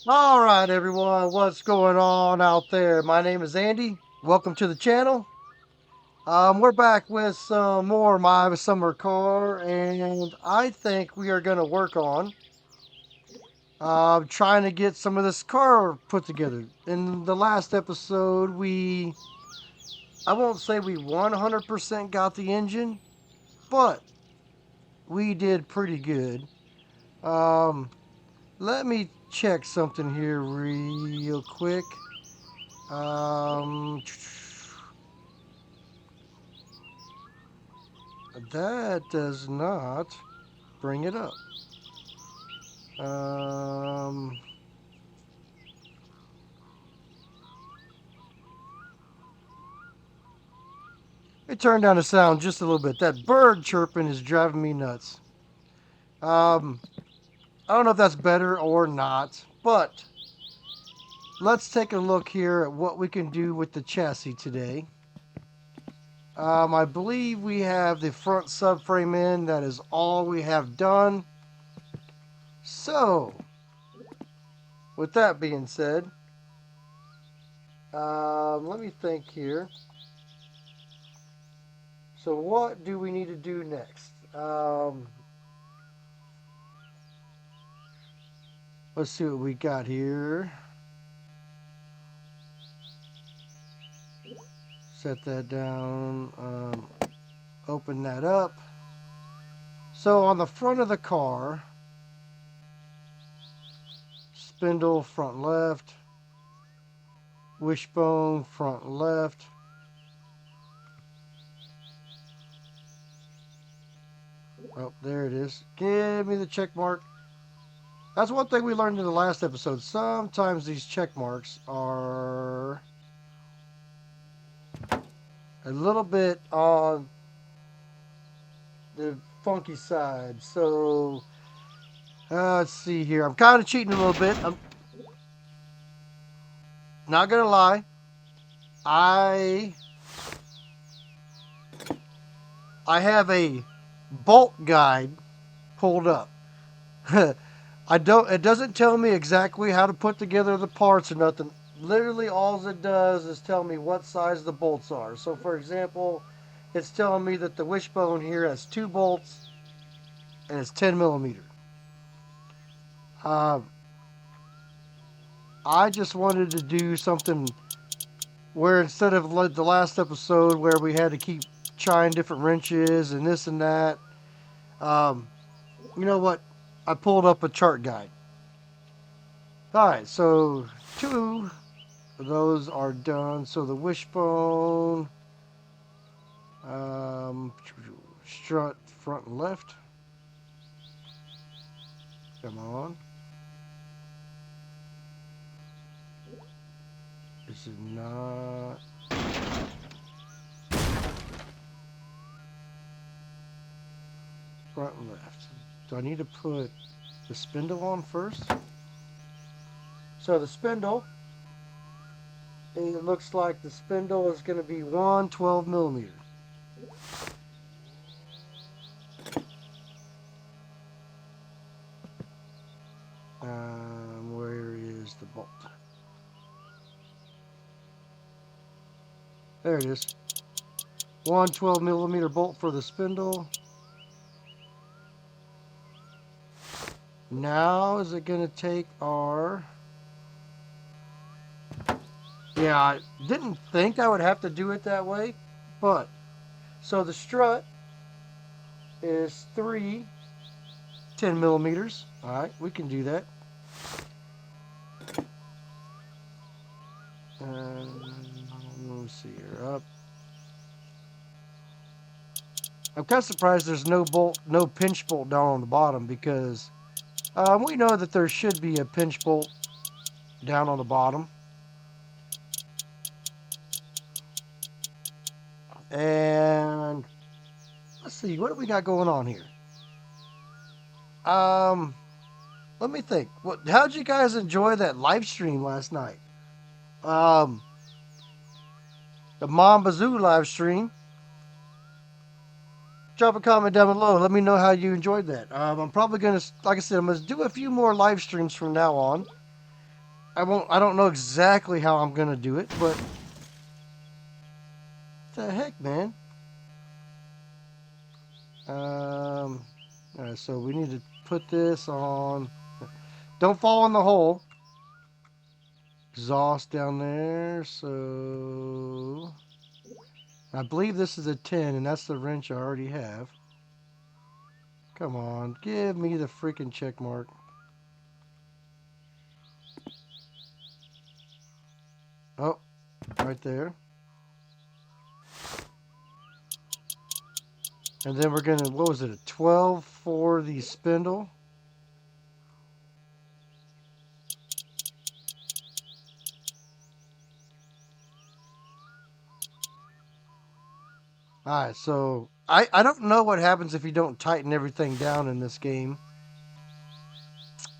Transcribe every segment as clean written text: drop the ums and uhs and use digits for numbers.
All right, everyone, what's going on out there? My name is Andy. Welcome to the channel. We're back with some more My Summer Car, and I think we are going to work on trying to get some of this car put together. In the last episode, I won't say we 100% got the engine, but we did pretty good. Um, Let me check something here real quick. Um, that does not bring it up. Um, it turned down the sound just a little bit. That bird chirping is driving me nuts. Um, I don't know if that's better or not, but let's take a look here at what we can do with the chassis today. I believe we have the front subframe in. That is all we have done. So, with that being said, let me think here. So, what do we need to do next? Let's see what we got here. Set that down. Open that up. So, on the front of the car, spindle front left, wishbone front left. Oh, there it is. Give me the check mark. That's one thing we learned in the last episode. Sometimes these check marks are a little bit on the funky side. So let's see here. I'm kind of cheating a little bit. I'm not gonna lie. I I have a bolt guide pulled up. I don't. It doesn't tell me exactly how to put together the parts or nothing. Literally, all it does is tell me what size the bolts are. So, for example, it's telling me that the wishbone here has two bolts and it's 10 millimeter. Uh, I just wanted to do something where instead of like the last episode where we had to keep trying different wrenches and this and that, um, you know what? I pulled up a chart guide. All right, so two of those are done. So the wishbone, um, strut front and left. Come on. This is not. Front and left. Do I need to put the spindle on first? So the spindle, it looks like the spindle is going to be 112 millimeter. Where is the bolt? There it is. 112 millimeter bolt for the spindle. Now is it going to take our... Yeah, I didn't think I would have to do it that way, but... So the strut is 10 millimeters. All right, we can do that. Let me see here. Up. I'm kind of surprised there's no bolt, no pinch bolt down on the bottom because we know that there should be a pinch bolt down on the bottom. And let's see, what do we got going on here? Let me think. How'd you guys enjoy that live stream last night? Um, the Mamba Zoo live stream. Drop a comment down below. Let me know how you enjoyed that. I'm probably gonna, like I said, I'm gonna do a few more live streams from now on. I don't know exactly how I'm gonna do it, but what the heck, man? Alright, so we need to put this on. Don't fall in the hole. Exhaust down there, so I believe this is a 10, and that's the wrench I already have. Come on, give me the freaking check mark. Oh, right there. And then we're gonna, what was it, a 12 for the spindle? Alright, so I don't know what happens if you don't tighten everything down in this game.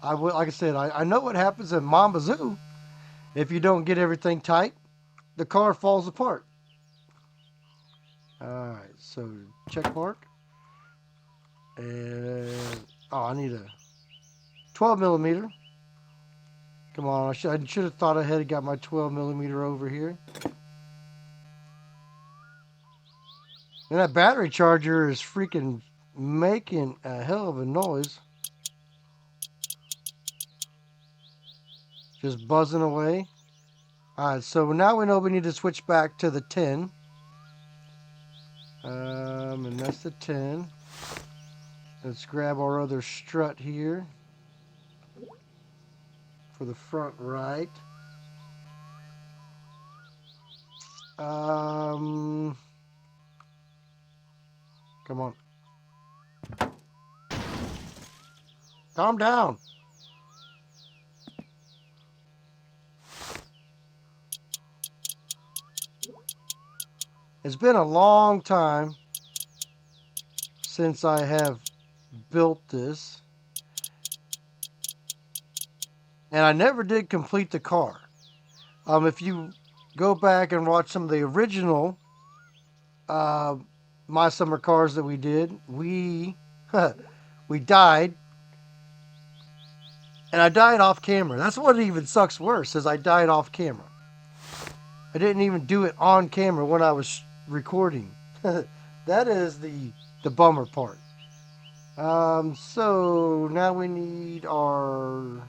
I will, like I said, I know what happens in Mamba Zoo. If you don't get everything tight, the car falls apart. Alright, so check mark. And oh, I need a 12 millimeter. Come on, I should have thought ahead and got my 12 millimeter over here. And that battery charger is freaking making a hell of a noise. Just buzzing away. Alright, so now we know we need to switch back to the 10. And that's the 10. Let's grab our other strut here for the front right. Come on. Calm down. It's been a long time since I have built this. And I never did complete the car. If you go back and watch some of the original uh, My Summer Cars that we did, we died. And I died off camera. That's what even sucks worse, is I died off camera. I didn't even do it on camera when I was recording. That is the bummer part. So now we need our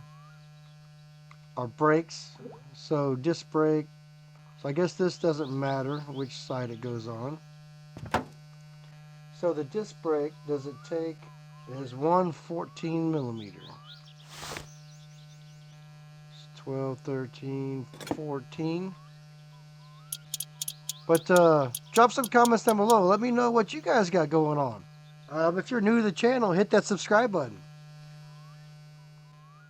brakes. So disc brake. So I guess this doesn't matter which side it goes on. So the disc brake, does it take? It has one 14 millimeter. 12, 13, 14. But drop some comments down below. Let me know what you guys got going on. If you're new to the channel, hit that subscribe button.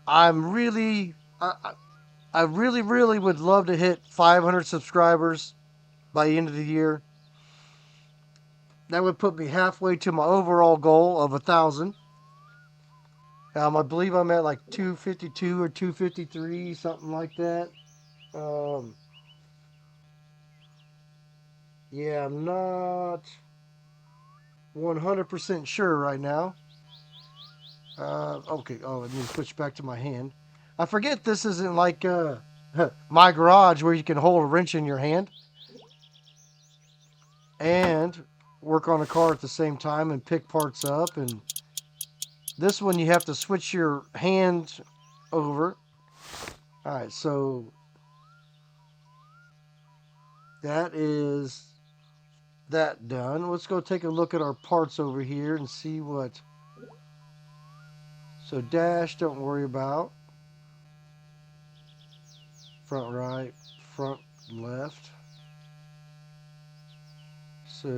I'm really, I really, really would love to hit 500 subscribers by the end of the year. That would put me halfway to my overall goal of 1,000. I believe I'm at like 252 or 253, something like that. Yeah, I'm not 100% sure right now. Okay, oh, I need to switch back to my hand. I forget this isn't like my garage where you can hold a wrench in your hand and work on a car at the same time and pick parts up. And this one you have to switch your hand over. All right, so that is that done. Let's go take a look at our parts over here and see what. So dash, don't worry about. Front right, front left. So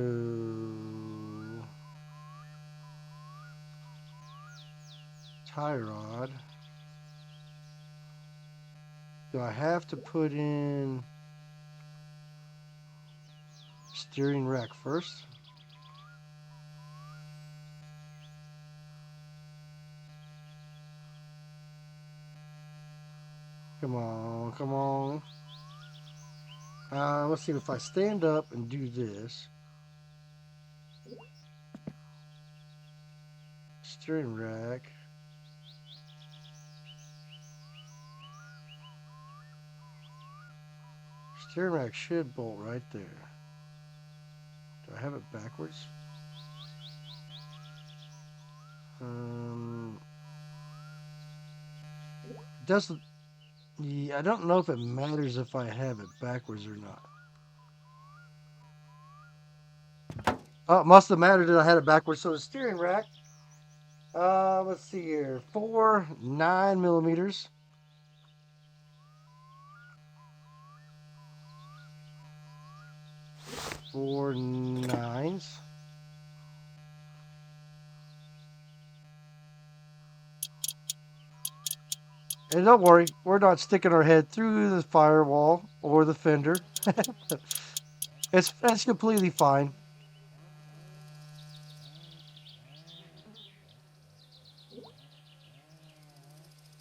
tie rod. Do I have to put in steering rack first? Come on, come on. Let's see if I stand up and do this. Steering rack. Steering rack should bolt right there. Do I have it backwards? Um, doesn't. Yeah, I don't know if it matters if I have it backwards or not. Oh, it must have mattered that I had it backwards. So the steering rack. Let's see here. 4 9 millimeters. 4 9s. And don't worry, we're not sticking our head through the firewall or the fender. It's completely fine.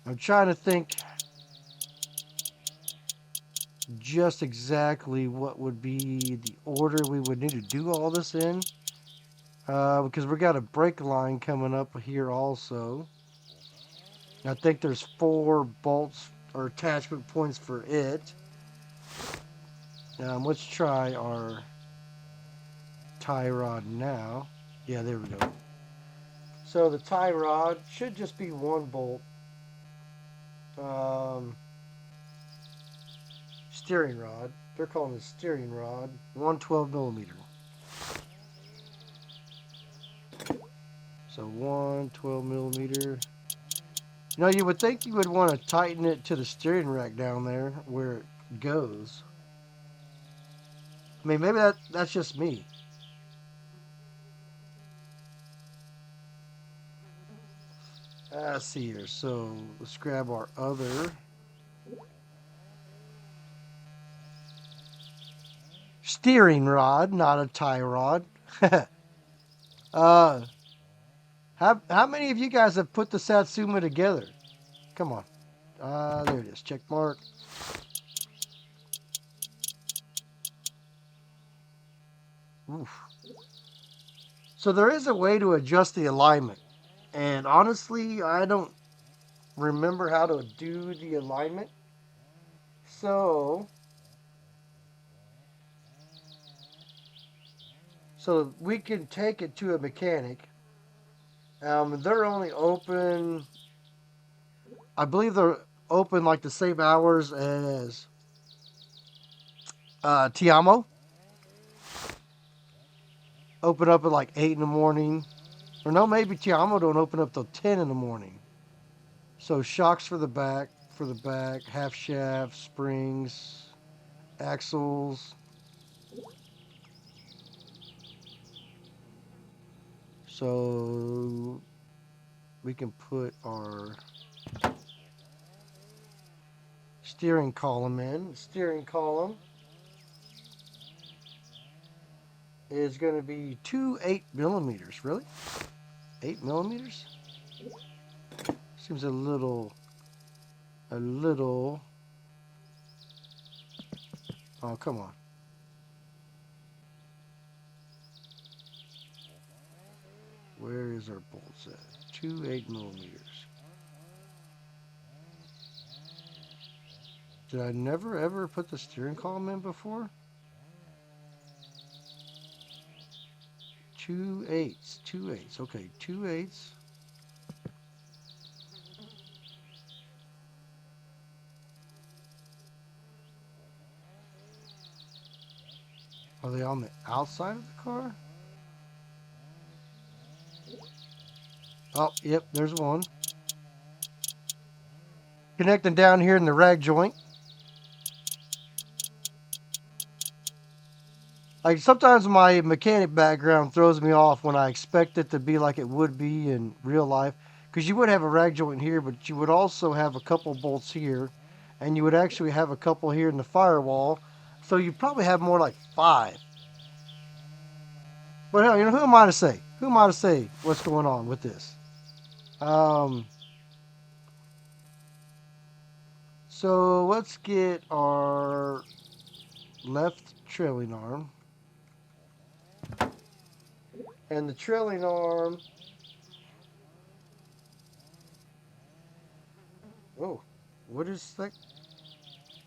I'm trying to think just exactly what would be the order we would need to do all this in. Because we got a brake line coming up here also. I think there's 4 bolts or attachment points for it. Let's try our tie rod now. Yeah, there we go. So the tie rod should just be 1 bolt. Um, Steering rod. They're calling it steering rod. 112 millimeter. So 112 millimeter. Now you would think you would want to tighten it to the steering rack down there where it goes. I mean, maybe that's just me. Let's see here. So let's grab our other steering rod, not a tie rod. uh, how many of you guys have put the Satsuma together? Come on. There it is. Check mark. Oof. So there is a way to adjust the alignment. And honestly, I don't remember how to do the alignment. So, so we can take it to a mechanic. They're only open, I believe they're open like the same hours as Tiamo. Open up at like 8 in the morning. Or no, maybe Tiamo don't open up till 10 in the morning. So shocks for the back, half shaft, springs, axles. So we can put our steering column in. Steering column is going to be 2 8 millimeters. Really? 8 millimeters? Seems a little. Oh, come on. Where is our bolts at? 2 8 millimeters. Did I never ever put the steering column in before? 2 8s. 2 8s. Okay, 2 8s. Are they on the outside of the car? Oh, yep, there's one. Connecting down here in the rag joint. Like sometimes my mechanic background throws me off when I expect it to be like it would be in real life. Because you would have a rag joint here, but you would also have a couple bolts here. And you would actually have a couple here in the firewall. So you probably have more like 5. But hell, who am I to say? Who am I to say what's going on with this? Um, so let's get our left trailing arm. And the trailing arm. Oh, what is that?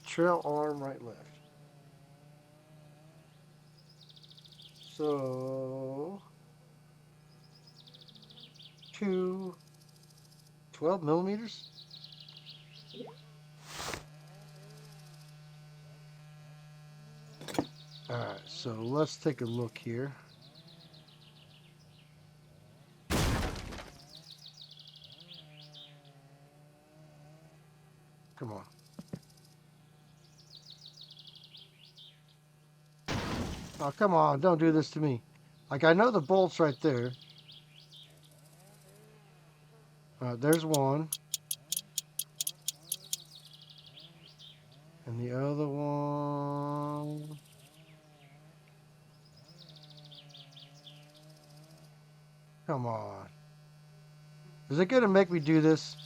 Trail arm, right, left. So, two 12 millimeters. All right, so let's take a look here. Come on. Oh, come on. Don't do this to me. Like, I know the bolt's right there. All right, there's one. And the other one. Come on. Is it going to make me do this?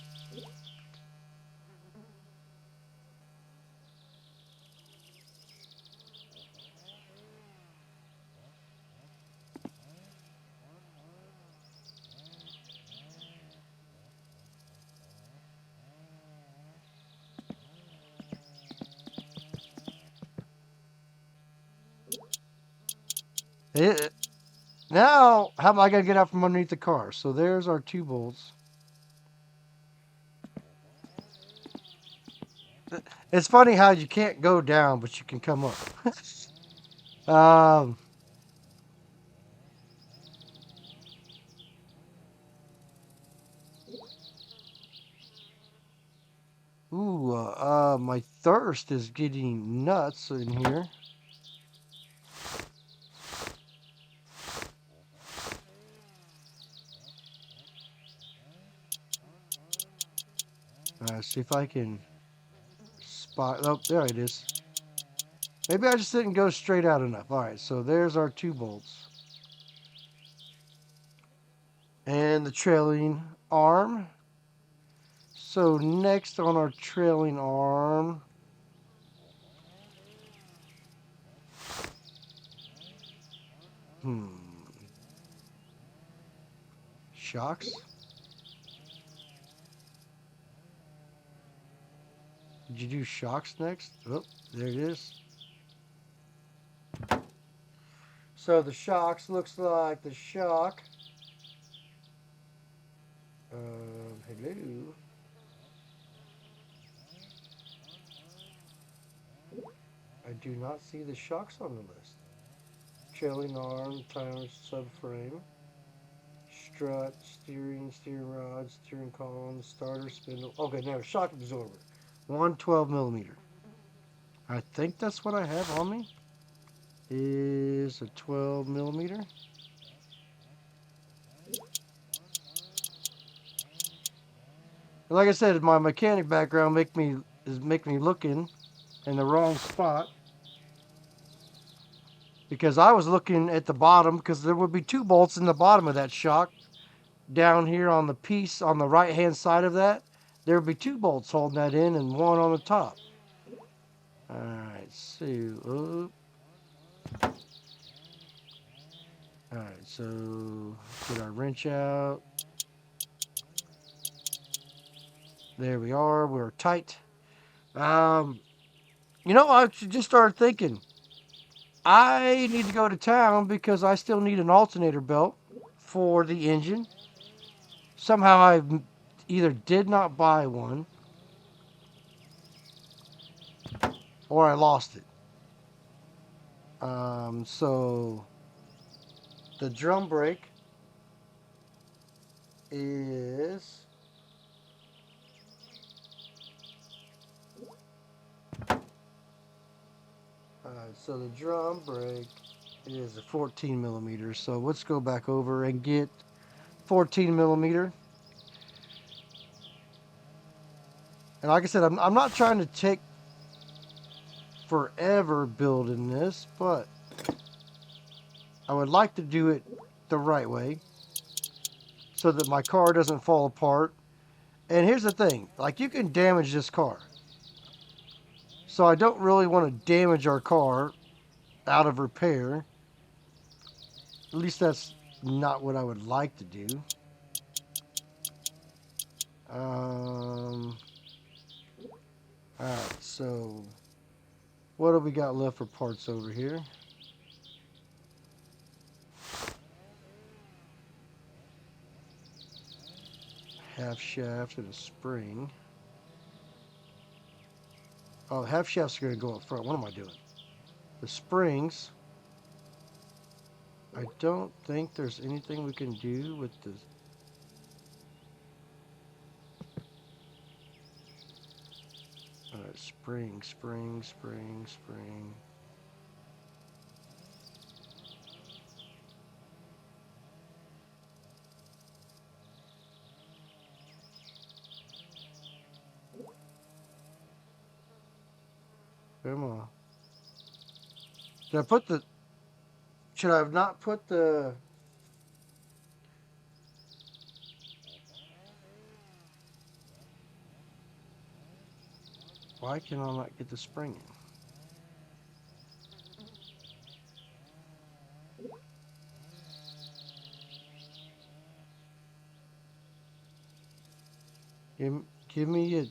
It, now, how am I going to get out from underneath the car? So there's our two bolts. It's funny how you can't go down, but you can come up. My thirst is getting nuts in here. See if I can spot. Oh, there it is. Maybe I just didn't go straight out enough. All right, so there's our two bolts. And the trailing arm. So next on our trailing arm. Shocks. Did you do shocks next? Oh, there it is. So the shocks looks like the shock. Hello. I do not see the shocks on the list. Trailing arm, tire subframe, strut, steering rod, steering column, starter spindle. Okay, now shock absorber. 112 millimeter. I think that's what I have on me. Is a 12 millimeter. Like I said, my mechanic background make me looking in the wrong spot, because I was looking at the bottom, because there would be two bolts in the bottom of that shock. Down here on the piece on the right hand side of that, there would be two bolts holding that in and one on the top. Alright, so alright, so get our wrench out. There we are, we're tight. I just started thinking, I need to go to town because I still need an alternator belt for the engine. Somehow I either did not buy one or I lost it. So the drum brake is so the drum brake is a 14 millimeter. So let's go back over and get 14 millimeter. And like I said, I'm not trying to take forever building this, but I would like to do it the right way so that my car doesn't fall apart. And here's the thing, like, you can damage this car. So I don't really want to damage our car out of repair. At least that's not what I would like to do. Alright, so what do we got left for parts over here? half shaft and a spring. Oh, half shafts are going to go up front. What am I doing? The springs. I don't think there's anything we can do with the... Alright, spring. Come on. Did I put the... Should I have not put the... Why can I not get the spring in? Give me a...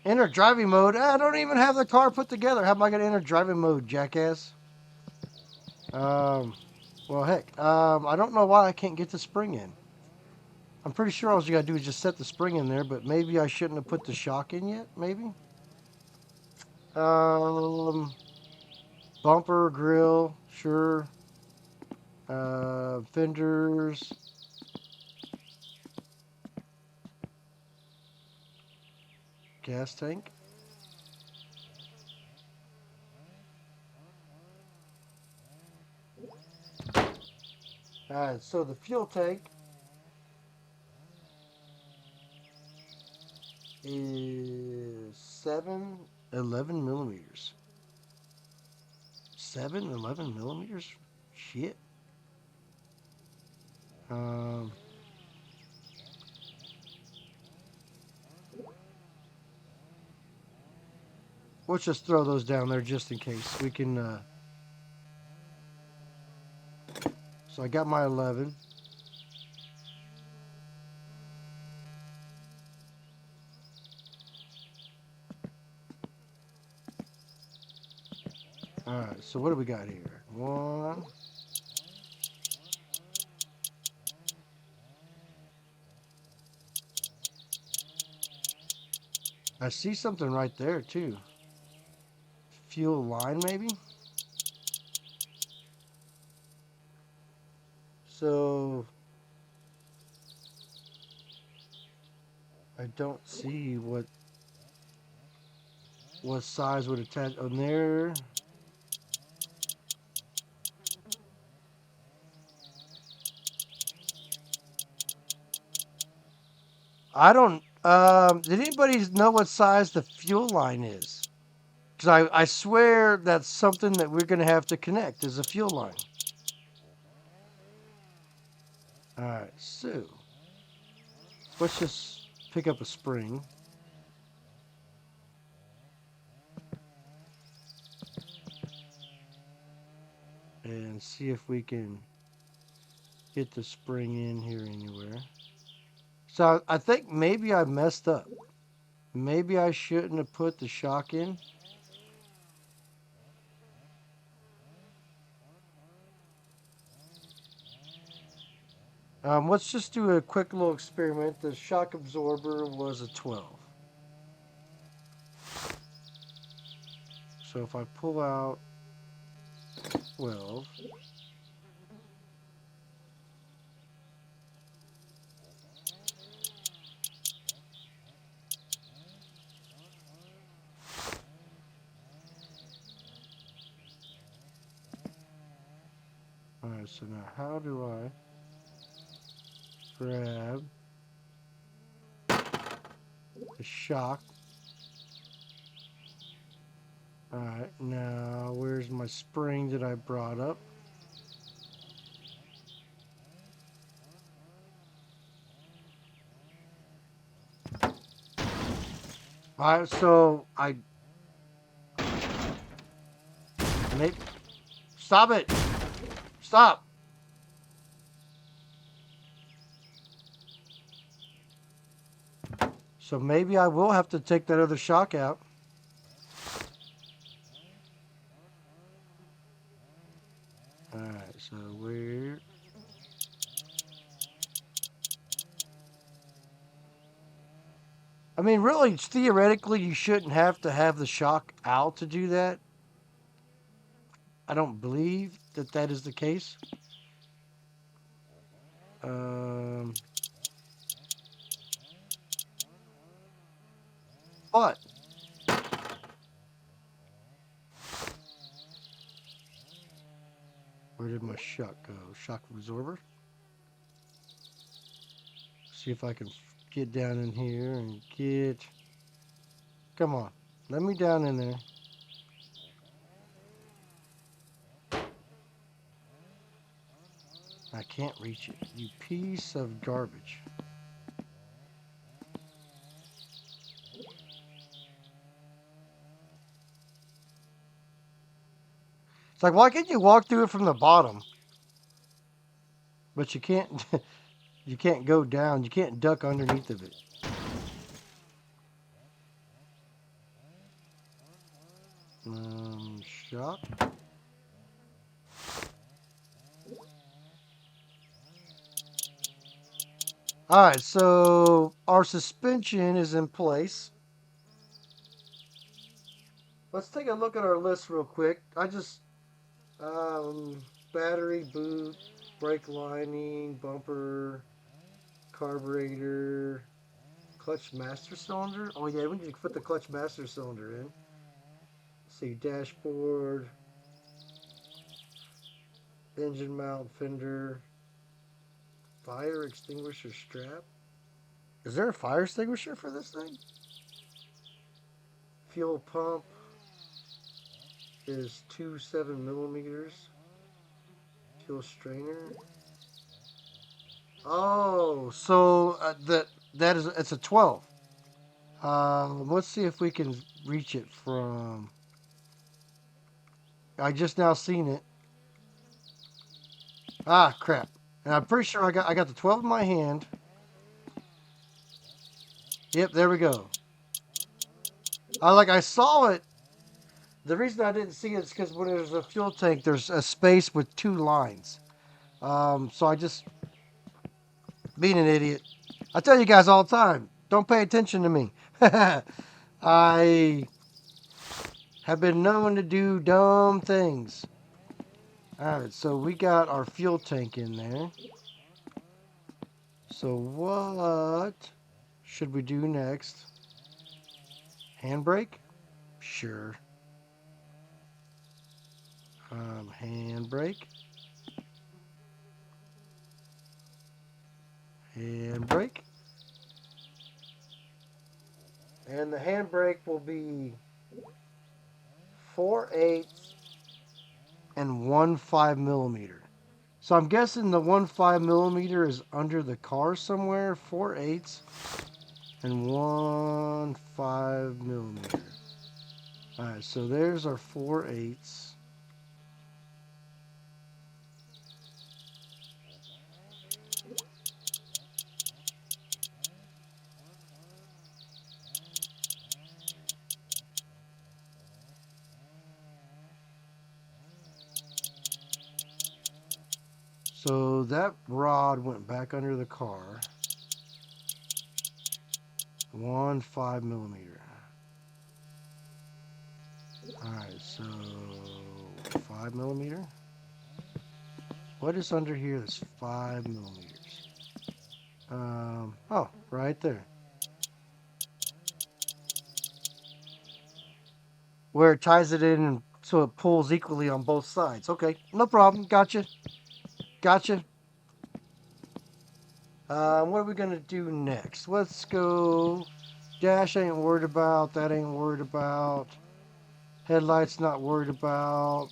Enter driving mode. I don't even have the car put together. How am I going to enter driving mode, jackass? Well, heck. I don't know why I can't get the spring in. I'm pretty sure all you got to do is just set the spring in there, but maybe I shouldn't have put the shock in yet, maybe? Bumper, grill, sure. Fenders. Gas tank. Alright, so the fuel tank is 11 millimeters. 11 millimeters? Shit. Let's just throw those down there just in case. We can, So I got my 11. Alright, so what do we got here? One. I see something right there, too. Fuel line, maybe? So... I don't see what size would attach on there. I don't... did anybody know what size the fuel line is? Because I swear that's something that we're going to have to connect is a fuel line. Alright, so... Let's just pick up a spring. And see if we can get the spring in here anywhere. So I think maybe I messed up. Maybe I shouldn't have put the shock in. Let's just do a quick little experiment. The shock absorber was a 12. So if I pull out 12, alright, so now how do I grab the shock? Alright, now where's my spring that I brought up? Alright, so stop it! Stop! So maybe I will have to take that other shock out. Alright, so where... I mean, really, theoretically, you shouldn't have to have the shock out to do that. I don't believe that that is the case. Um, but where did my shock go? Shock absorber. See if I can get down in here and get. Come on, let me down in there. I can't reach it. You piece of garbage. It's like, why can't you walk through it from the bottom? But you can't. You can't go down. You can't duck underneath of it. Shock. All right, so our suspension is in place. Let's take a look at our list real quick. I just battery, boot, brake lining, bumper, carburetor, clutch master cylinder. Oh yeah, we need to put the clutch master cylinder in. Let's see, dashboard, engine mount fender, fire extinguisher strap. Is there a fire extinguisher for this thing? Fuel pump is 2.7 millimeters. Fuel strainer. Oh, so that is it's a 12. Let's see if we can reach it from. I just now seen it. Ah, crap! And I'm pretty sure I got the 12 in my hand. Yep, there we go. I saw it. The reason I didn't see it is because when there's a fuel tank, there's a space with two lines. So I just being an idiot. I tell you guys all the time, don't pay attention to me. I have been known to do dumb things. Alright, so we got our fuel tank in there. So what should we do next? Handbrake? Sure. Handbrake. Handbrake. And the handbrake will be 4/8 and 1.5 millimeter. So I'm guessing the 1.5 millimeter is under the car somewhere. 4/8 and 1.5 millimeter. Alright, so there's our 4/8. So that rod went back under the car. 1.5 millimeter. Alright, so 5 millimeter. What is under here that's 5 millimeters? Oh, right there. Where it ties it in so it pulls equally on both sides. Okay, no problem. Gotcha. Gotcha. What are we going to do next? Let's go. Dash ain't worried about. That ain't worried about. Headlights not worried about.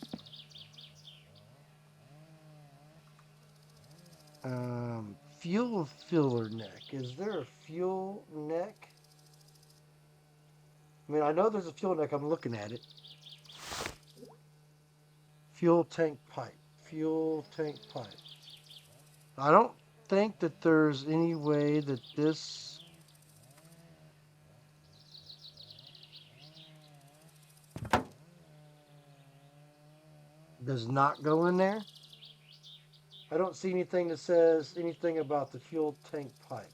Fuel filler neck. Is there a fuel neck? I mean, I know there's a fuel neck. I'm looking at it. Fuel tank pipe. Fuel tank pipe. I don't think that there's any way that this does not go in there. I don't see anything that says anything about the fuel tank pipe.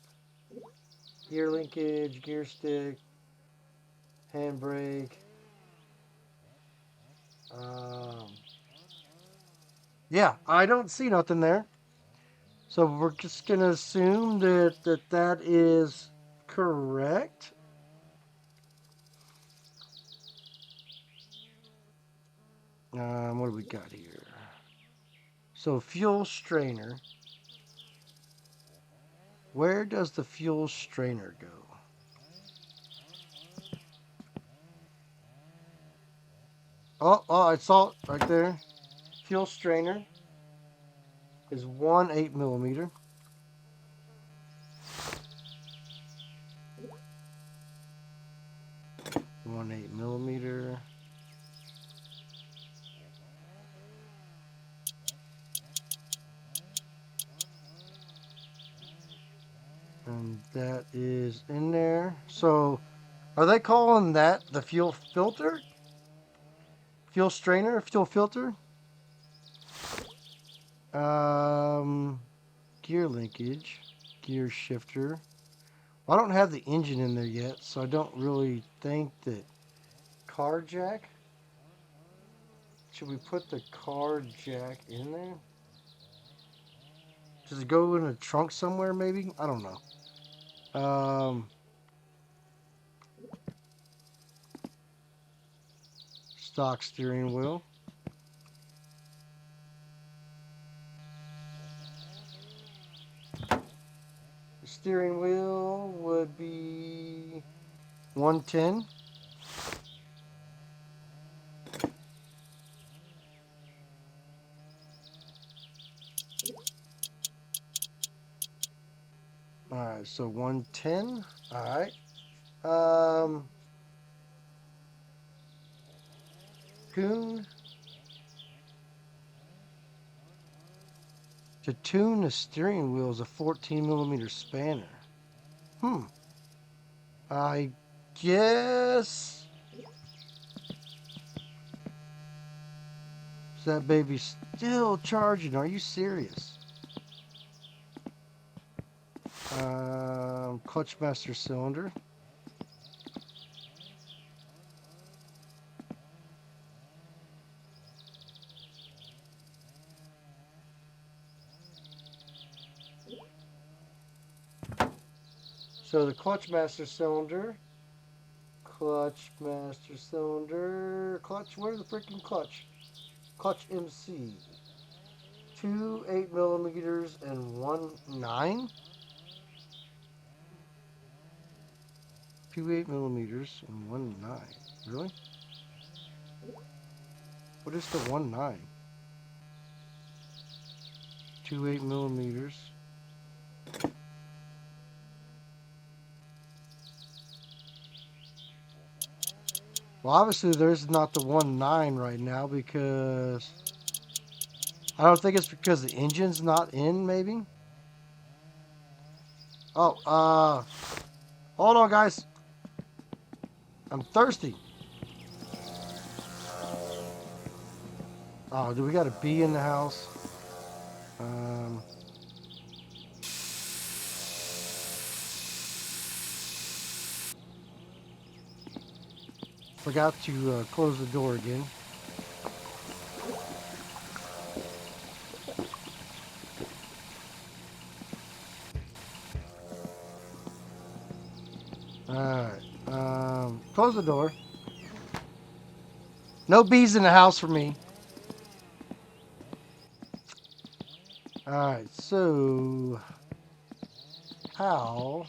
Gear linkage, gear stick, handbrake. Um, yeah, I don't see nothing there. So we're just gonna assume that is correct. What do we got here? So fuel strainer. Where does the fuel strainer go? Oh, I saw it right there. Fuel strainer is 1 8 millimeter. 1 8 millimeter. And that is in there. So are they calling that the fuel filter? Fuel strainer? Fuel filter? Um, gear linkage. Gear shifter. Well, I don't have the engine in there yet, so I don't really think that car jack. Should we put the car jack in there? Does it go in a trunk somewhere, maybe? I don't know. Stock steering wheel. The steering wheel would be 110. Alright, so 110. Alright. Tune. To tune the steering wheel is a 14 millimeter spanner. I guess. Is that baby still charging? Are you serious? Clutch master cylinder. So the clutch master cylinder. Clutch master cylinder. Clutch. Where's the freaking clutch? Clutch MC. 2 8 millimeters and 1 9. 2 8 millimeters and 1 9. Really? What is the 1 9? 2 8 millimeters. Well, obviously there's not the 1 9 right now because I don't think it's because the engine's not in. Maybe. Oh, hold on, guys. I'm thirsty. Oh, do we got a bee in the house? Um, Forgot to close the door again. Alright. Close the door. No bees in the house for me. Alright, so how?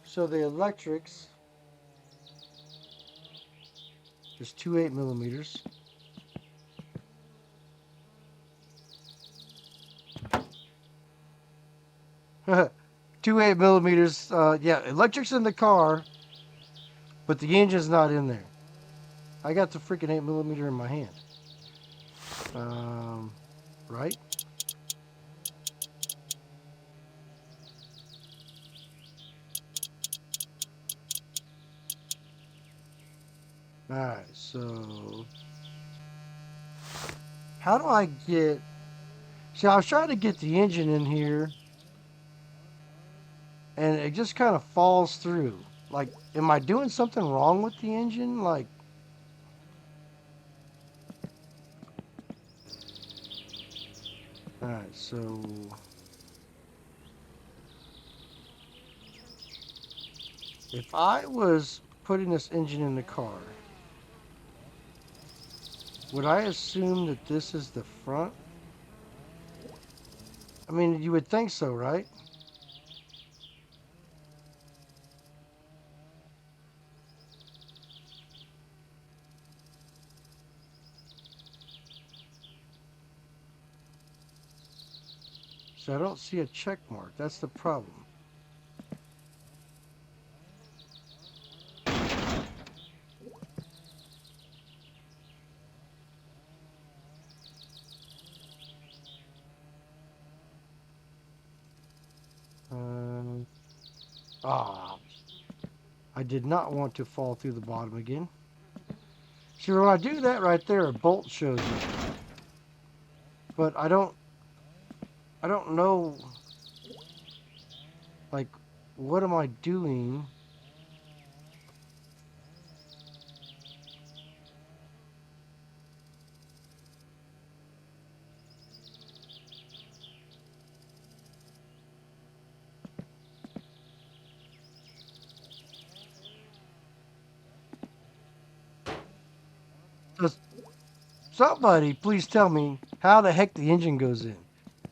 So the electrics, there's 2 8 millimeters. Two 8 millimeters. Yeah, electric's in the car, but the engine's not in there. I got the freaking 8 millimeter in my hand. Right? Alright, so how do I get? See, I was trying to get the engine in here. and it just kind of falls through. Like, am I doing something wrong with the engine? Like, all right, so if I was putting this engine in the car, would I assume that this is the front? I mean, you would think so, right? So I don't see a check mark. That's the problem. Um, ah, I did not want to fall through the bottom again. See, when I do that right there, a bolt shows up. But I don't know, like, what am I doing? Does somebody please tell me how the heck the engine goes in?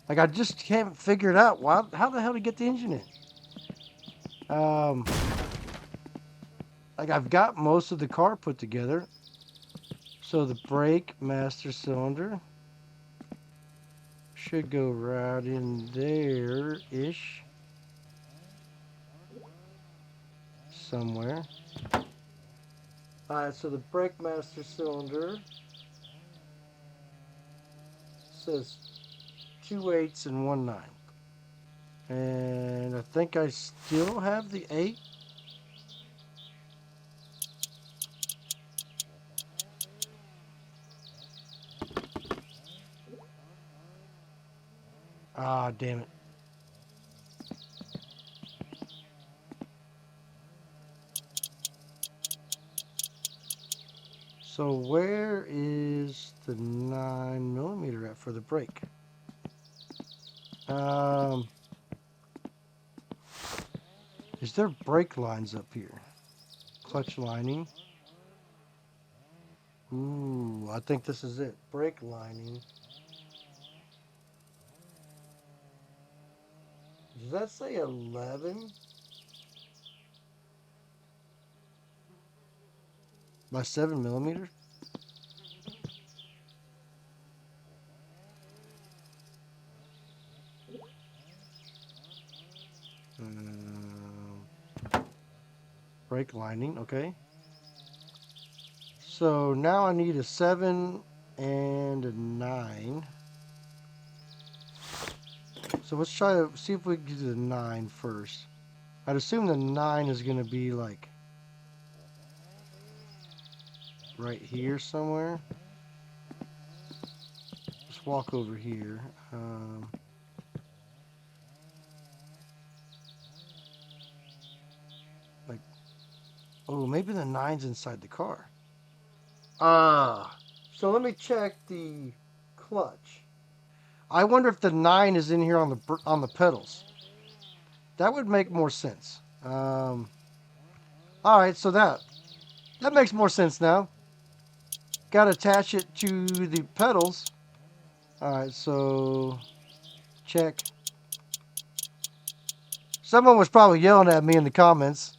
Like, I just can't figure it out. Why? How the hell to get the engine in? Like, I've got most of the car put together. So the brake master cylinder should go right in there-ish. Somewhere. Alright, so the brake master cylinder says 2 8s and 1 9. And I think I still have the 8. Ah, damn it. So where is the 9mm at for the brake? Um, is there brake lines up here? Clutch lining. Ooh, I think this is it. Brake lining. Does that say 11 by 7mm? Brake lining, okay. So now I need a 7 and a 9. So let's try to see if we can do the 9 first. I'd assume the 9 is going to be like right here somewhere. Let's walk over here. Like, oh, maybe the 9's inside the car. So let me check the clutch. I wonder if the 9 is in here on the pedals. That would make more sense. All right, so that makes more sense now. Got to attach it to the pedals. All right, so check. Someone was probably yelling at me in the comments,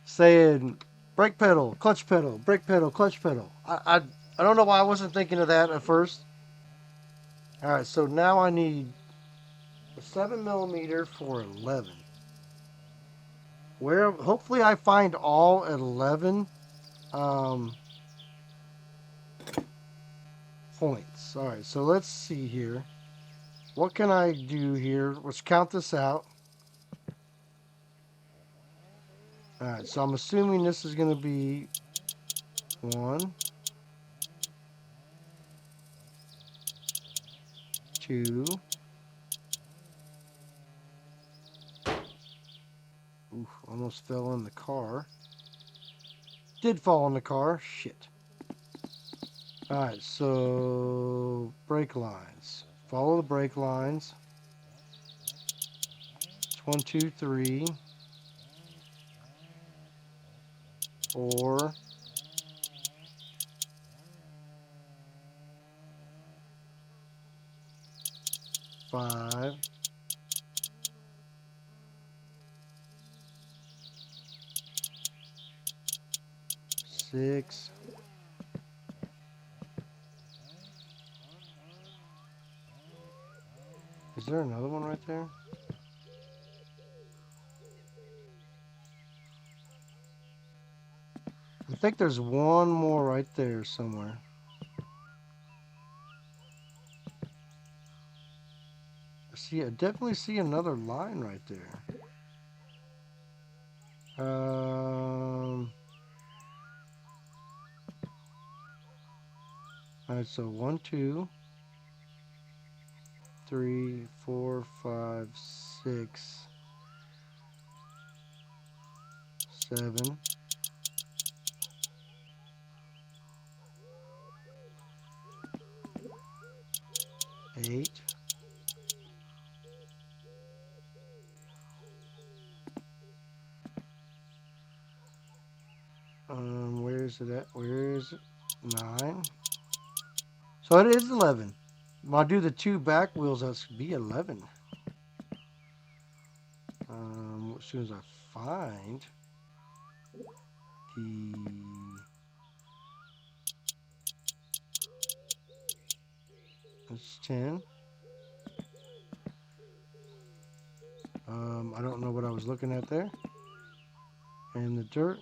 saying brake pedal, clutch pedal, brake pedal, clutch pedal. I don't know why I wasn't thinking of that at first. All right, so now I need a 7mm for 11. Where hopefully I find all at 11 points. All right, so let's see here. What can I do here? Let's count this out. All right, so I'm assuming this is going to be 1, 2, Oof, almost fell in the car. Did fall in the car. Shit. Alright, so brake lines. Follow the brake lines. It's 1, 2, 3, 4, 5, 6. Is there another one right there? I think there's one more right there somewhere. I definitely see another line right there. Alright, so 1, 2, 3, 4, 5, 6, 7, 8. Where is it at? Where is it? 9. So it is 11. When I do the 2 back wheels, that's be 11. As soon as I find the... That's 10. I don't know what I was looking at there. And the dirt.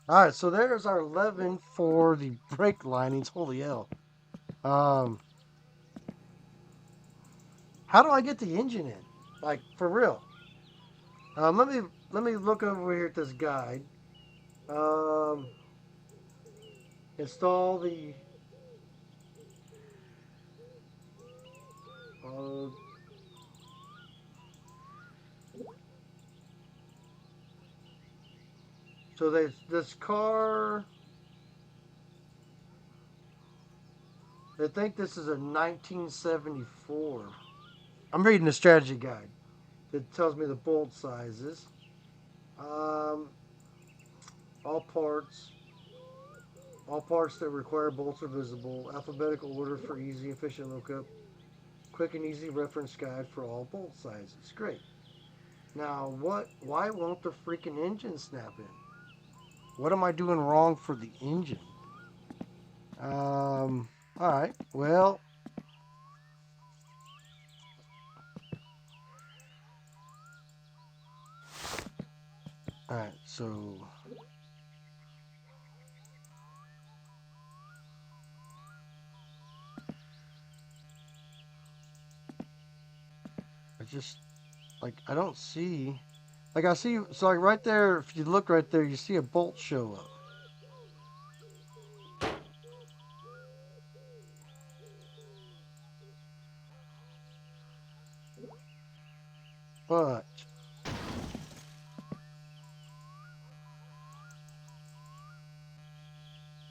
Alright, so there's our 11 for the brake linings. Holy hell. How do I get the engine in? Like, for real. Let me look over here at this guide. Um, install the... Uh, so this car... I think this is a 1974. I'm reading the strategy guide that tells me the bolt sizes. Um, all parts. All parts that require bolts are visible. Alphabetical order for easy, efficient lookup. Quick and easy reference guide for all bolt sizes. Great. Now, why won't the freaking engine snap in? What am I doing wrong for the engine? Alright. Well, alright, so I just I don't see I see so like right there, if you look right there, you see a bolt show up. But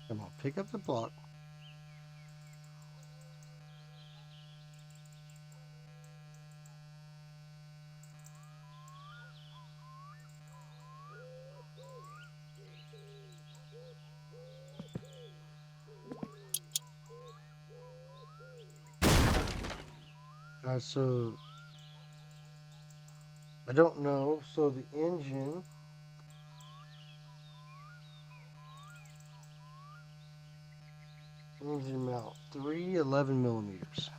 I'm gonna pick up the block. So I don't know. So the engine mount 311 millimeters.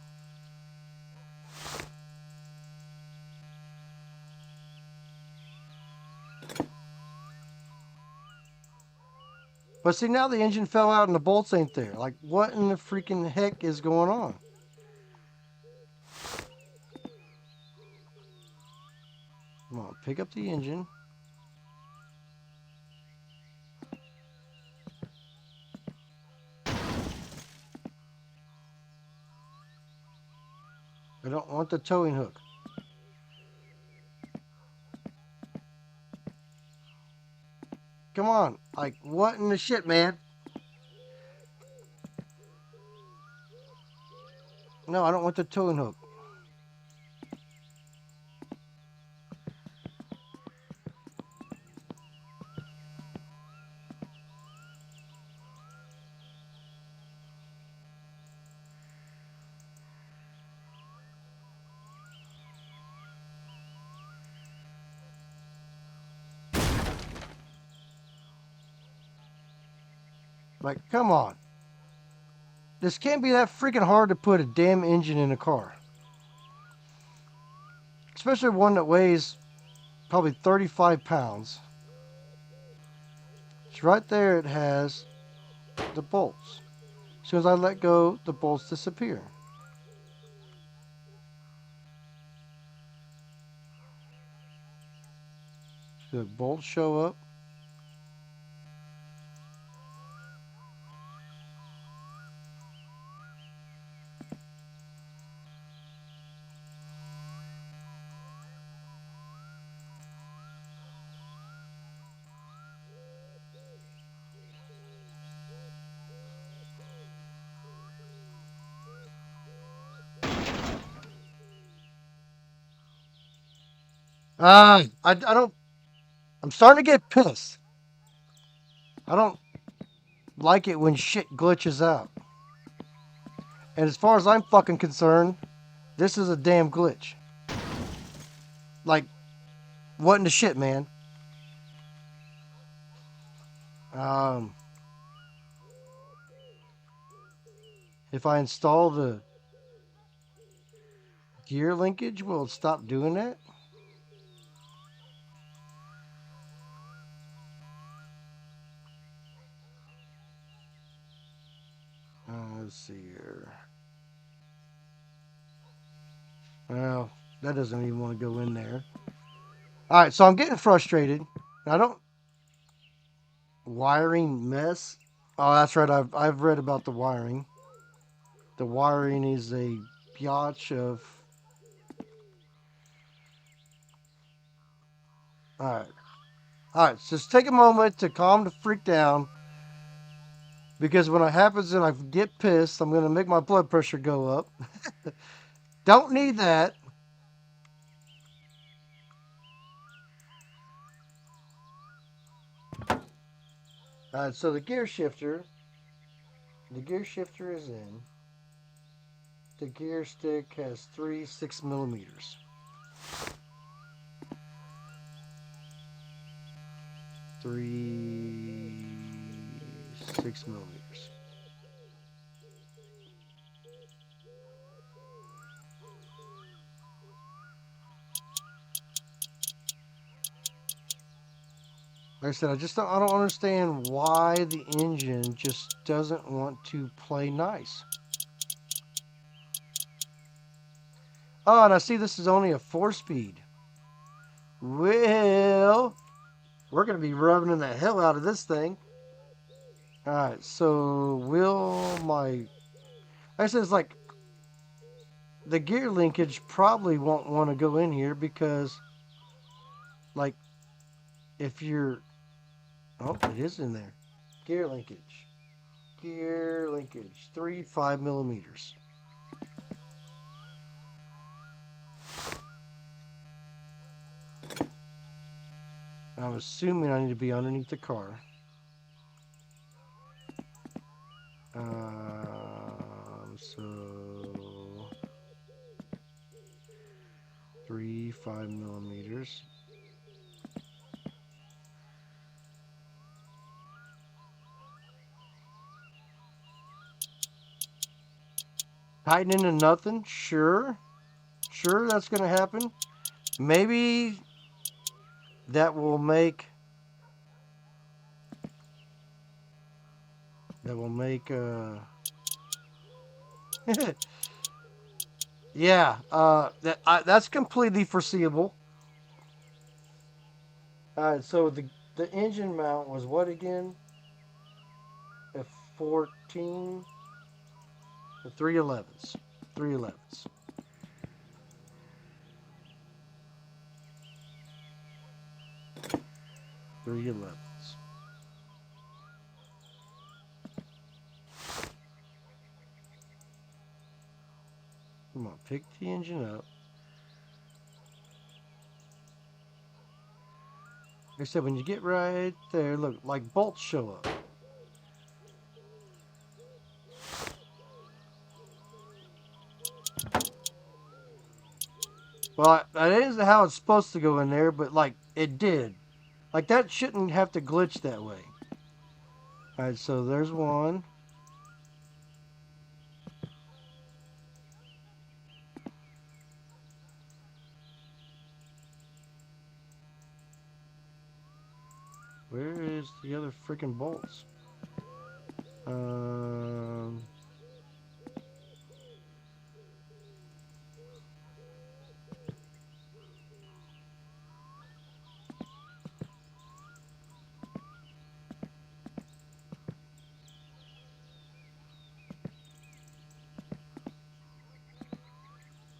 But see, now the engine fell out and the bolts ain't there. Like, what in the freaking heck is going on? Come on, pick up the engine. I don't want the towing hook. Come on. Like, what in the shit, man? No, I don't want the towing hook. Like, come on. This can't be that freaking hard to put a damn engine in a car. Especially one that weighs probably 35 pounds. It's right there, it has the bolts. As soon as I let go, the bolts disappear. So the bolts show up. I don't. I'm starting to get pissed. I don't like it when shit glitches out. And as far as I'm fucking concerned, this is a damn glitch. Like, what in the shit, man? Um, if I install the gear linkage, will it stop doing that? Let's see here. Well, that doesn't even want to go in there. All right, so I'm getting frustrated. I don't wiring mess. Oh, that's right. I've read about the wiring. The wiring is a biatch of. All right, all right. Just take a moment to calm the freak down, because when it happens and I get pissed, I'm gonna make my blood pressure go up. Don't need that. All right, so the gear shifter is in. The gear stick has three 6 millimeters. Three 6 millimeters. Like I said, I don't understand why the engine just doesn't want to play nice. Oh, and I see this is only a 4-speed. Well, we're gonna be rubbing the hell out of this thing. All right, so will my? Like I said, it's like the gear linkage probably won't want to go in here because, like, if you're, oh, it is in there. Gear linkage. Gear linkage. 3 5 millimeters. I'm assuming I need to be underneath the car. So 3 5 millimeters. Tighten into nothing? Sure. Sure, that's going to happen. Maybe that will make. That will make. Yeah, that's completely foreseeable. All right, so the engine mount was what again? A 14, the 311s, 311s. 311s. Come on, pick the engine up. Like I said, when you get right there, look, like bolts show up. Well, that isn't how it's supposed to go in there, but like it did. Like that shouldn't have to glitch that way. Alright, so there's one. Where is the other freaking bolts? Um,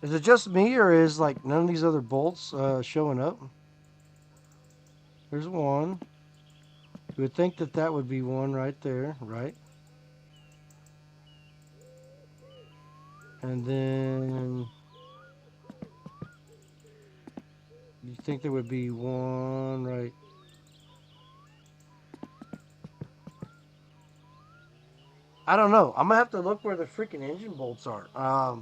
is it just me, or is like none of these other bolts showing up? There's one. You would think that that would be one right there, right? And then you think there would be one right. I don't know. I'm gonna have to look where the freaking engine bolts are. Uh,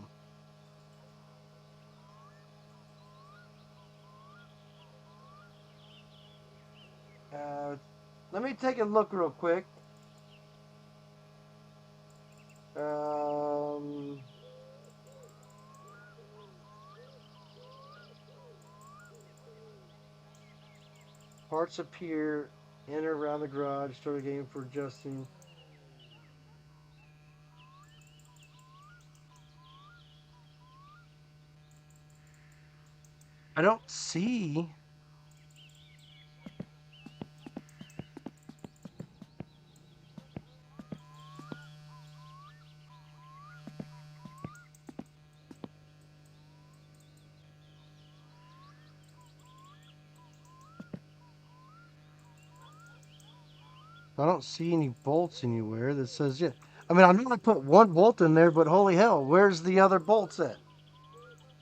Let me take a look real quick. Um, Parts appear in or around the garage. Start a game for adjusting. I don't see. I don't see any bolts anywhere that says yeah. I mean, I know I put one bolt in there, but holy hell, where's the other bolts at?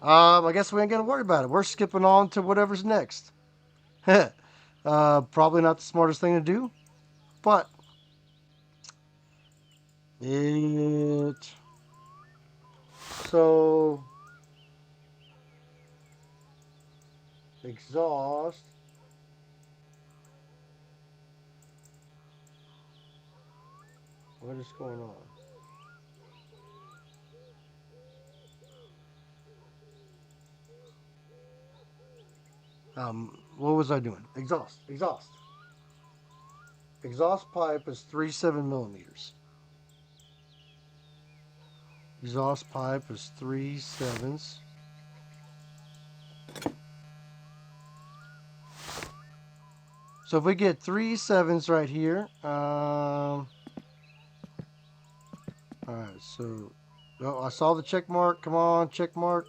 I guess we ain't gonna worry about it. We're skipping on to whatever's next. Probably not the smartest thing to do, but it. So exhaust. What is going on? What was I doing? Exhaust. Exhaust. Exhaust pipe is 3.7 millimeters. Exhaust pipe is 3/7. So if we get 3/7 right here, all right. So, oh, I saw the check mark. Come on, check mark.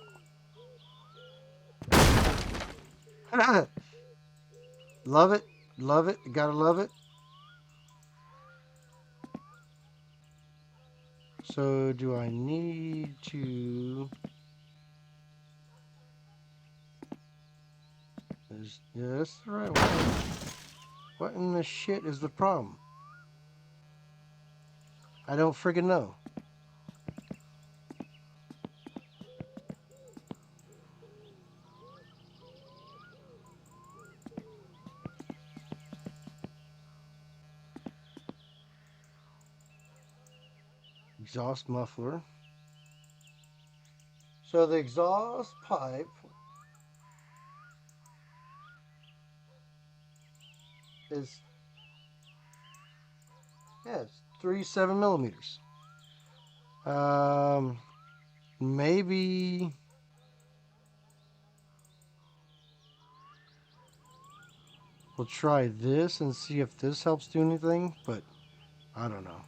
Love it, love it. Gotta love it. So do I need to? Yeah, that's the right one. What in the shit is the problem? I don't friggin' know. Exhaust muffler. So the exhaust pipe is, yeah, it's 3.7 millimeters. Um, Maybe we'll try this and see if this helps do anything, but I don't know.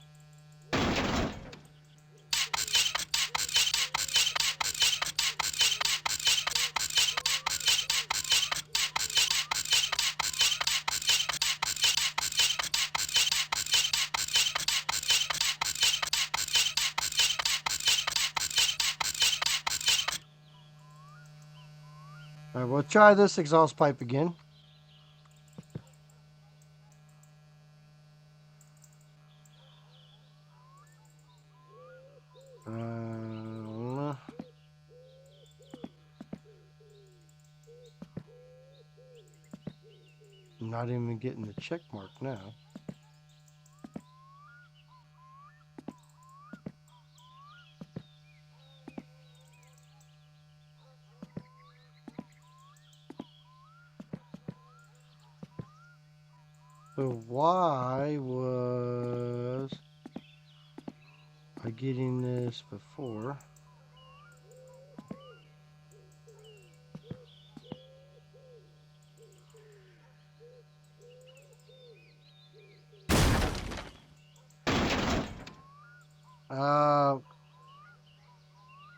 All right, we'll try this exhaust pipe again. Not even getting the check mark now. So why was I getting this before?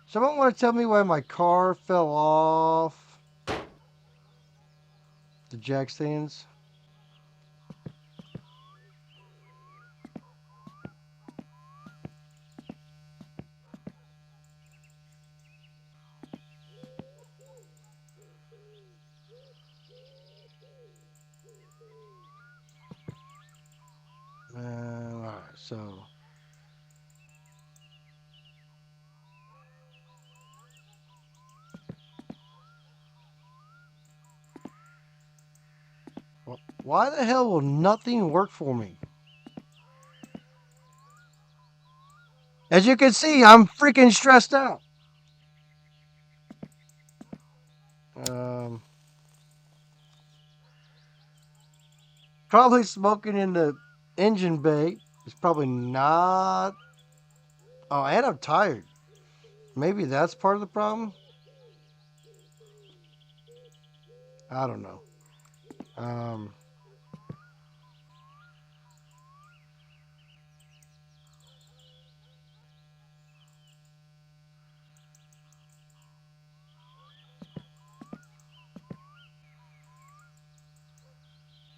Someone want to tell me why my car fell off the jack stands? Alright, so why the hell will nothing work for me? As you can see, I'm freaking stressed out. Probably smoking in the engine bay is probably not. Oh, and I'm tired. Maybe that's part of the problem. I don't know.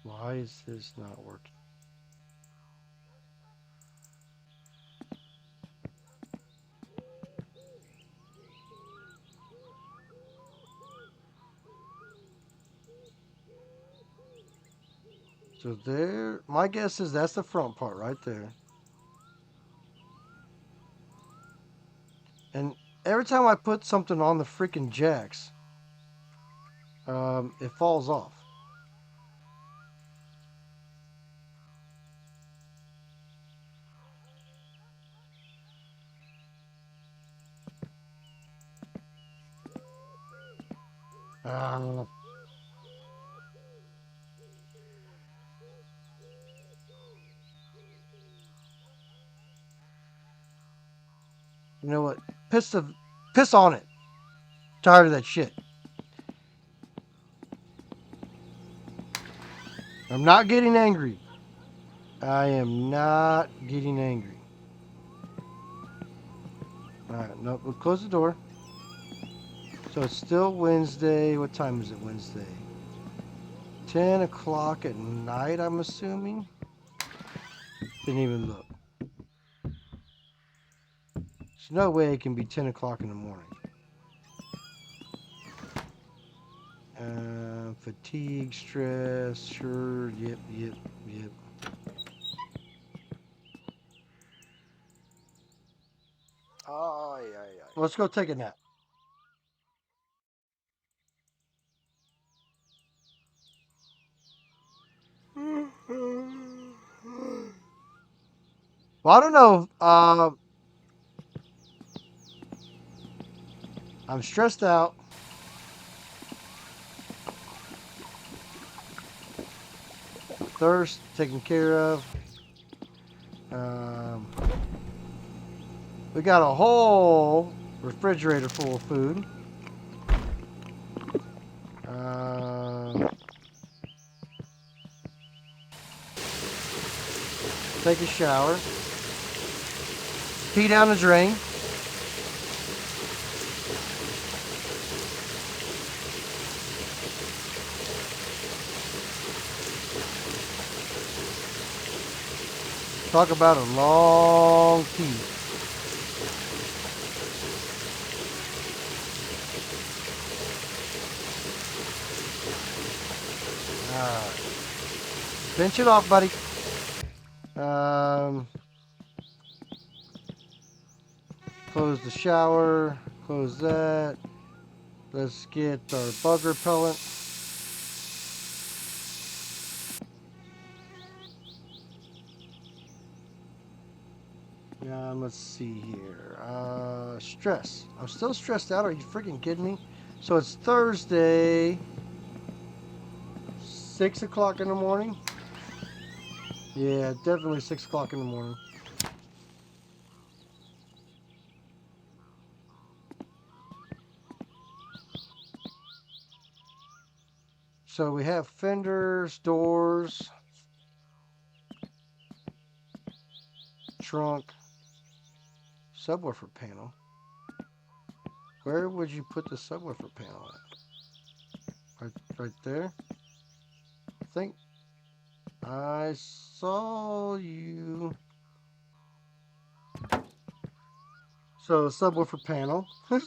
Why is this not working? So there, my guess is that's the front part right there. And every time I put something on the freaking jacks, it falls off. You know what? Piss on it. Tired of that shit. I'm not getting angry. I am not getting angry. Alright, nope, we'll close the door. So it's still Wednesday. What time is it Wednesday? 10 o'clock at night, I'm assuming. Didn't even look. There's no way it can be 10 o'clock in the morning. Fatigue, stress, sure, yep. Oh, yeah. Let's go take a nap. Well, I don't know. I'm stressed out. Thirst taken care of. We got a whole refrigerator full of food. Take a shower. Pee down the drain. Talk about a long pee. Pinch it off, buddy. Close the shower. Close that. Let's get our bug repellent. Let's see here. Stress. I'm still stressed out. Are you freaking kidding me? So it's Thursday, 6 o'clock in the morning. Yeah, definitely 6 o'clock in the morning. So we have fenders, doors, trunk, subwoofer panel. Where would you put the subwoofer panel at? Right there? I think I saw you. So subwoofer panel. What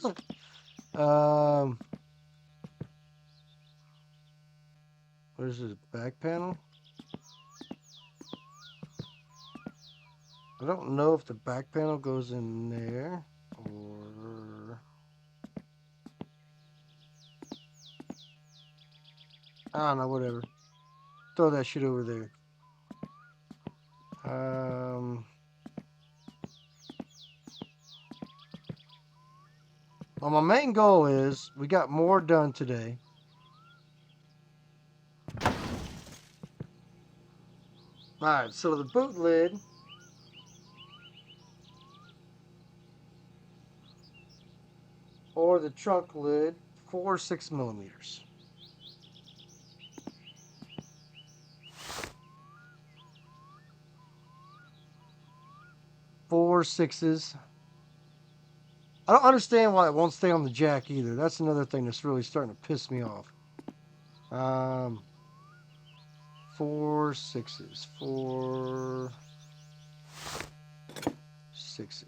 is this? Back panel? I don't know if the back panel goes in there or I don't know. Whatever. Throw that shit over there. Well, my main goal is we got more done today. Alright, so the boot lid or the trunk lid, 4 6mm. 4 6s. I don't understand why it won't stay on the jack either. That's another thing that's really starting to piss me off. 4 6s. 4 6s.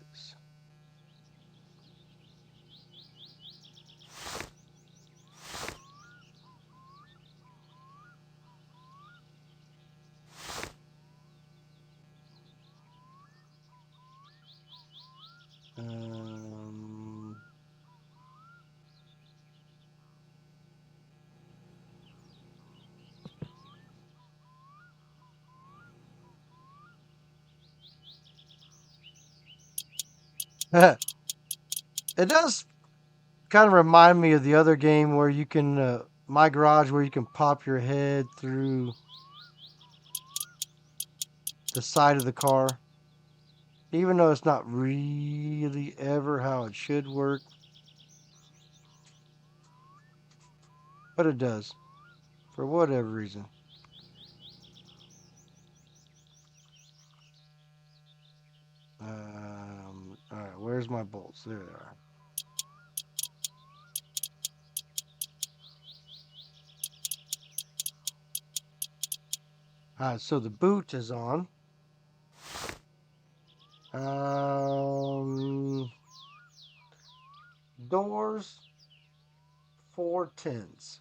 It does kind of remind me of the other game where you can, My Garage, where you can pop your head through the side of the car. Even though it's not really ever how it should work. But it does. For whatever reason. Alright, where's my bolts? There they are. Alright, so the boot is on. Doors, 4 10s.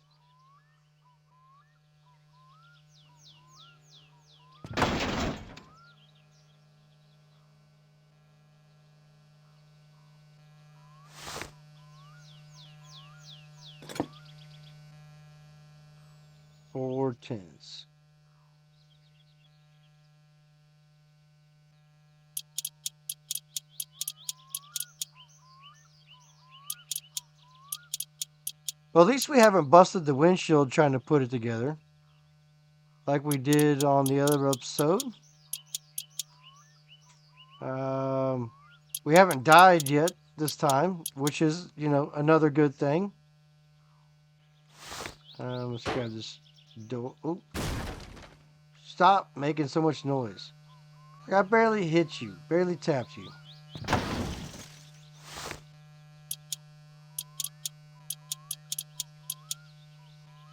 Four tens. Well, at least we haven't busted the windshield trying to put it together. Like we did on the other episode. We haven't died yet this time, which is, another good thing. Let's grab this door. Oop. Stop making so much noise. I barely hit you, barely tapped you.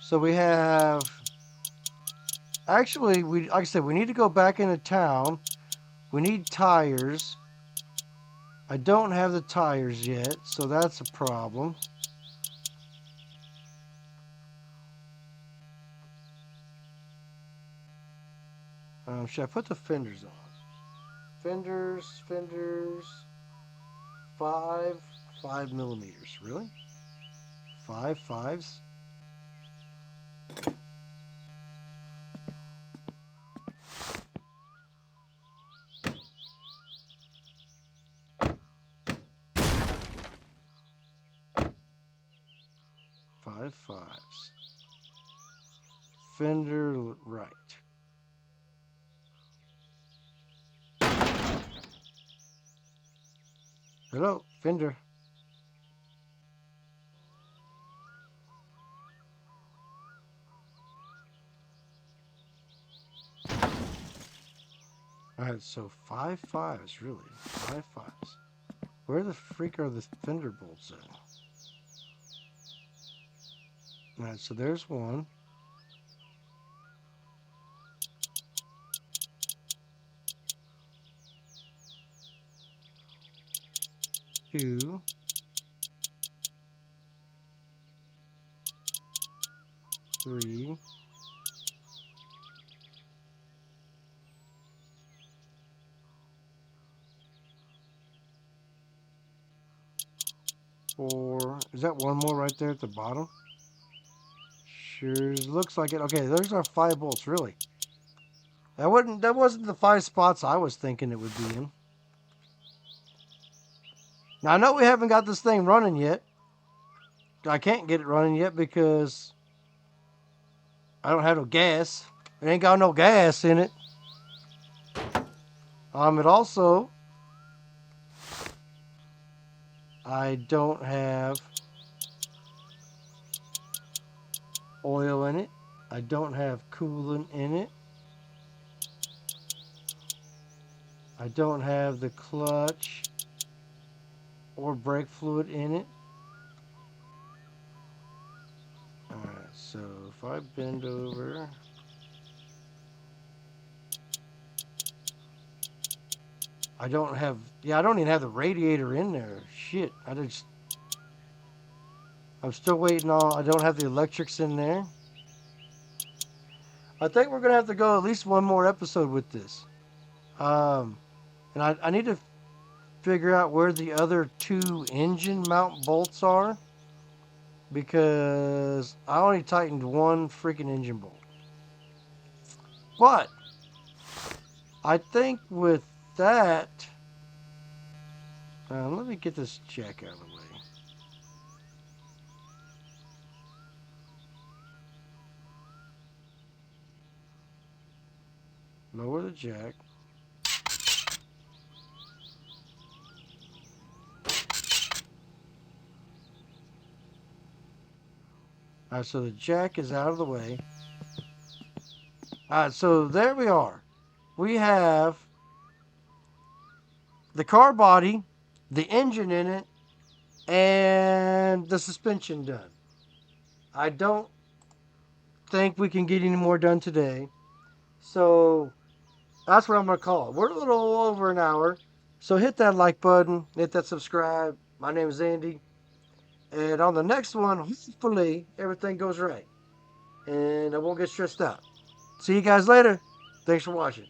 So we have... Actually, like I said, we need to go back into town. We need tires. I don't have the tires yet, so that's a problem. Should I put the fenders on? Fenders, 5 millimeters. Really? 5 5s? 5 5s. Fender right. Hello, fender. Alright, so 5 5s, really. 5 5s. Where the freak are the fender bolts at? Alright, so there's one. Two. Three. 4. Is that one more right there at the bottom? Sure looks like it. Okay, there's our 5 bolts, really. That wasn't the 5 spots I was thinking it would be in. Now I know we haven't got this thing running yet. I can't get it running yet because I don't have no gas. It ain't got no gas in it. It also, I don't have oil in it. I don't have coolant in it. I don't have the clutch or brake fluid in it. Alright, so if I bend over, I don't even have the radiator in there. Shit, I'm still waiting on, I don't have the electrics in there. I think we're going to have to go at least one more episode with this. And I need to figure out where the other 2 engine mount bolts are, because I only tightened one freaking engine bolt. But I think with that, let me get this jack out of the way. Lower the jack. Alright, so the jack is out of the way. Alright, so there we are. We have the car body, the engine in it, and the suspension done. I don't think we can get any more done today. So that's what I'm going to call it. We're a little over an hour. So hit that like button, hit that subscribe. My name is Andy. And on the next one, hopefully everything goes right. And I won't get stressed out. See you guys later. Thanks for watching.